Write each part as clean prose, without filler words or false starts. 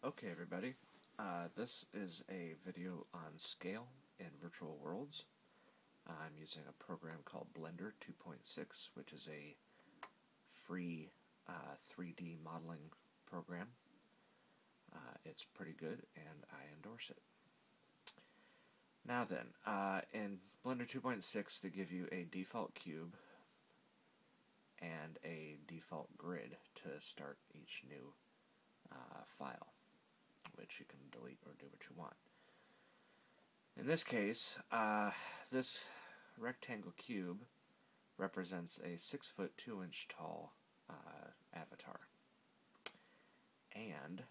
Okay, everybody. This is a video on scale in virtual worlds. I'm using a program called Blender 2.6, which is a free 3D modeling program. It's pretty good, and I endorse it. Now then, in Blender 2.6, they give you a default cube and a default grid to start each new file, which you can delete or do what you want. In this case, this rectangle cube represents a 6-foot 2-inch tall avatar. And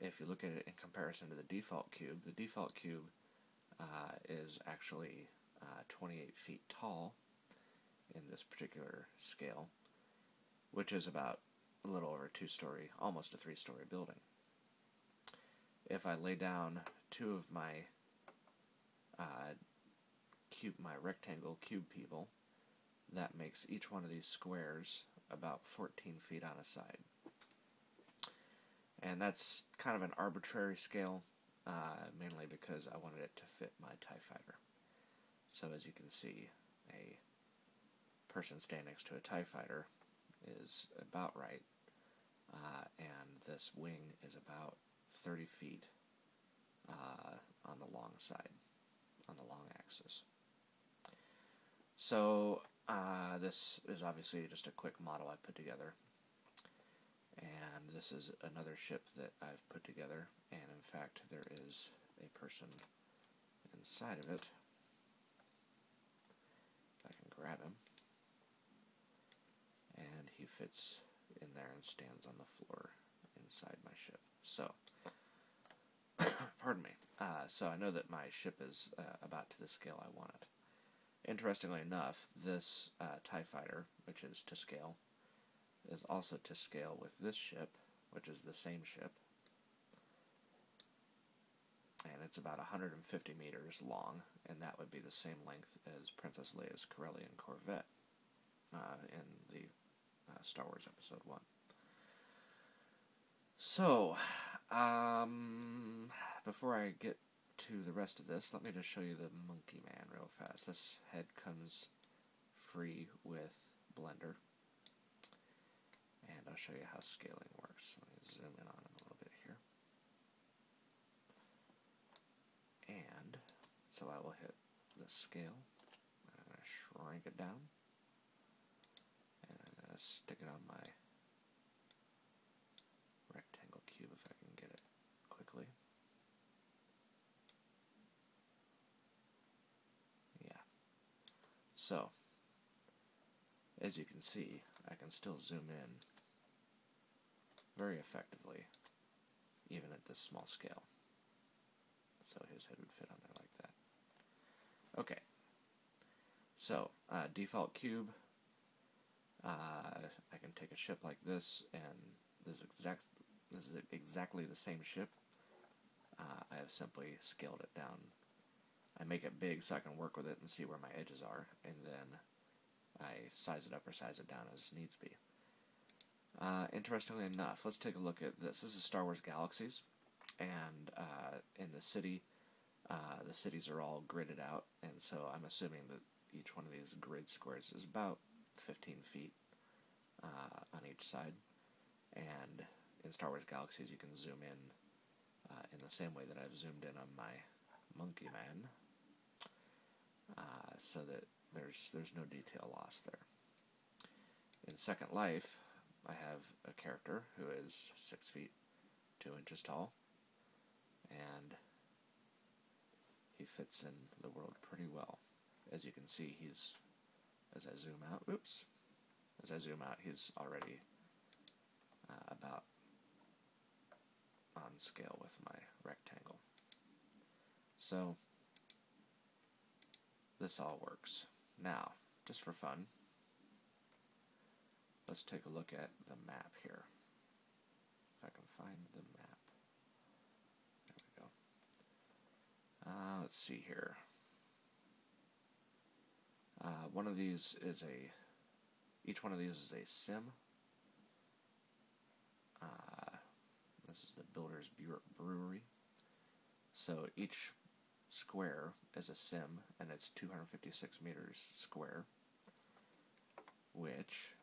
if you look at it in comparison to the default cube is actually 28 feet tall in this particular scale, which is about a little over a 2-story, almost a 3-story building. If I lay down two of my my rectangle cube people, that makes each one of these squares about 14 feet on a side. And that's kind of an arbitrary scale, mainly because I wanted it to fit my TIE Fighter. So as you can see, a person standing next to a TIE Fighter is about right, and this wing is about 30 feet on the long side, on the long axis. So this is obviously just a quick model I put together, and this is another ship that I've put together, and in fact there is a person inside of it. If I can grab him, and he fits in there and stands on the floor inside my ship. So, pardon me. So I know that my ship is about to the scale I want it. Interestingly enough, this TIE Fighter, which is to scale, is also to scale with this ship, which is the same ship. And it's about 150 meters long, and that would be the same length as Princess Leia's Corellian Corvette in the Star Wars Episode 1. So, before I get to the rest of this, let me just show you the Monkey Man real fast. This head comes free with Blender, and I'll show you how scaling works. Let me zoom in on him a little bit here. And so I will hit the scale, and I'm going to shrink it down, and I'm going to stick it on my rectangle cube if I can get it quickly. Yeah. So, as you can see, I can still zoom in very effectively, even at this small scale. So his head would fit on there like that. Okay. So, default cube. I can take a ship like this, and this is exactly the same ship. I have simply scaled it down. I make it big so I can work with it and see where my edges are, and then I size it up or size it down as needs be. Interestingly enough, let's take a look at this. This is Star Wars Galaxies, and in the city, the cities are all gridded out, and so I'm assuming that each one of these grid squares is about 15 feet on each side. And in Star Wars Galaxies, you can zoom in the same way that I've zoomed in on my Monkey Man, so that there's no detail loss there. In Second Life, I have a character who is 6 feet 2 inches tall, and he fits in the world pretty well. As you can see, as I zoom out, he's already about on scale with my rectangle. So, this all works. Now, just for fun, let's take a look at the map here. If I can find the map. There we go. Let's see here. Each one of these is a sim. the Builder's Brewery. So each square is a sim, and it's 256 meters square, which,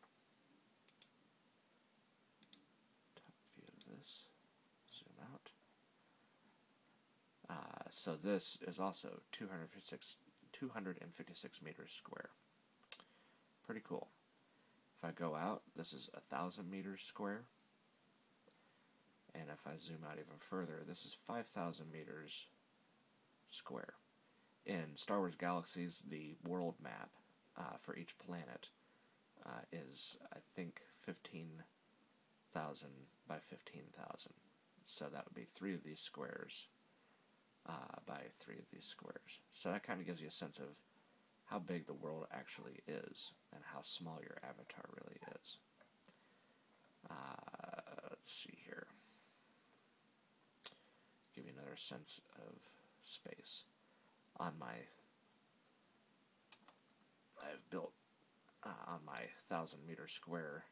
top view of this, zoom out. So this is also 256 meters square. Pretty cool. If I go out, this is 1,000 meters square. And if I zoom out even further, this is 5,000 meters square. In Star Wars Galaxies, the world map for each planet is, I think, 15,000 by 15,000. So that would be 3 of these squares by 3 of these squares. So that kind of gives you a sense of how big the world actually is and how small your avatar really is. Let's see here. Give you another sense of space. I've built on my 1,000 meter square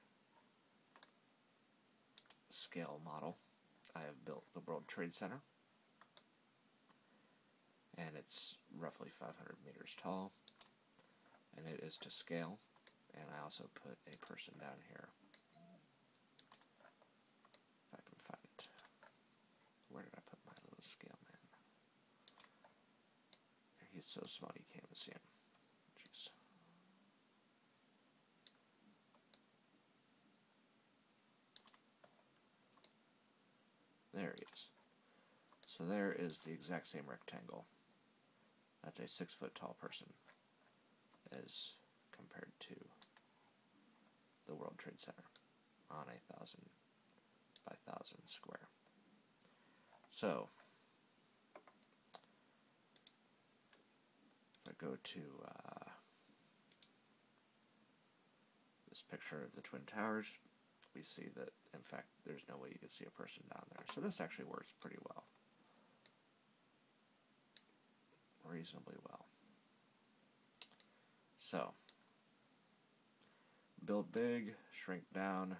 scale model, I have built the World Trade Center, and it's roughly 500 meters tall, and it is to scale. And I also put a person down here, if I can find it. Where did I put my little scale man? He's so small you can't even see him. Jeez. There he is. So there is the exact same rectangle. That's a 6 foot tall person as compared to the World Trade Center on a 1,000 by 1,000 square. So if I go to this picture of the Twin Towers, we see that, in fact, there's no way you could see a person down there. So this actually works pretty well. Reasonably well. So, build big, shrink down,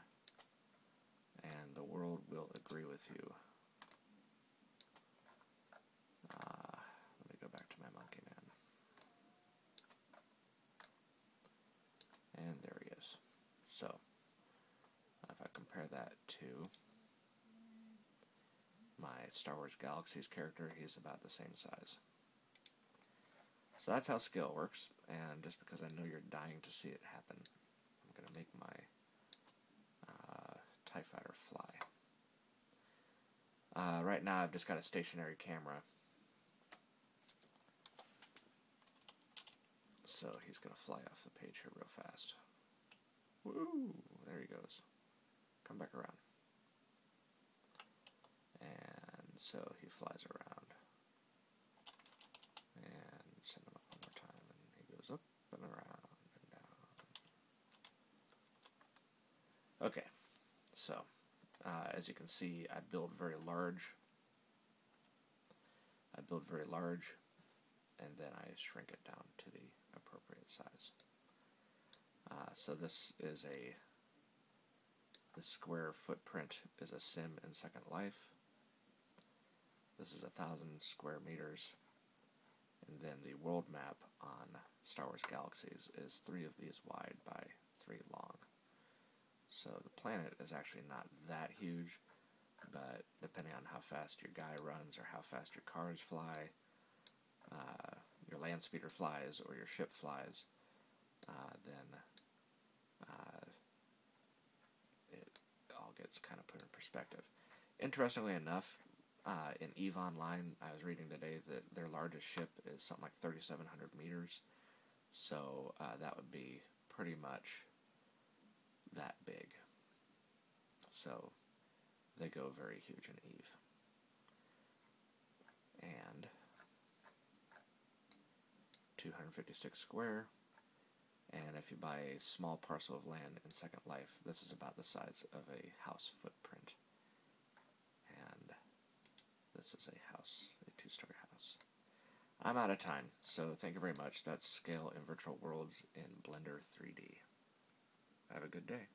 and the world will agree with you. Let me go back to my monkey man. And there he is. So, if I compare that to my Star Wars Galaxies character, he's about the same size. So that's how scale works, and just because I know you're dying to see it happen, I'm going to make my TIE Fighter fly. Right now I've just got a stationary camera, so he's going to fly off the page here real fast. Woo! There he goes. Come back around. And so he flies around. And send him up one more time, and he goes up and around and down. Okay, so as you can see, I build very large, and then I shrink it down to the appropriate size. So this is the square footprint is a sim in Second Life. This is 1,000 square meters. And then the world map on Star Wars Galaxies is 3 of these wide by 3 long. So the planet is actually not that huge, but depending on how fast your guy runs or how fast your cars fly, your land speeder flies or your ship flies, then it all gets kind of put in perspective. Interestingly enough, in EVE Online, I was reading today that their largest ship is something like 3,700 meters. So that would be pretty much that big. So they go very huge in EVE. And 256 square. And if you buy a small parcel of land in Second Life, this is about the size of a house footprint. And this is a house, a 2-story house. I'm out of time, so thank you very much. That's Scale in Virtual Worlds in Blender 3D. Have a good day.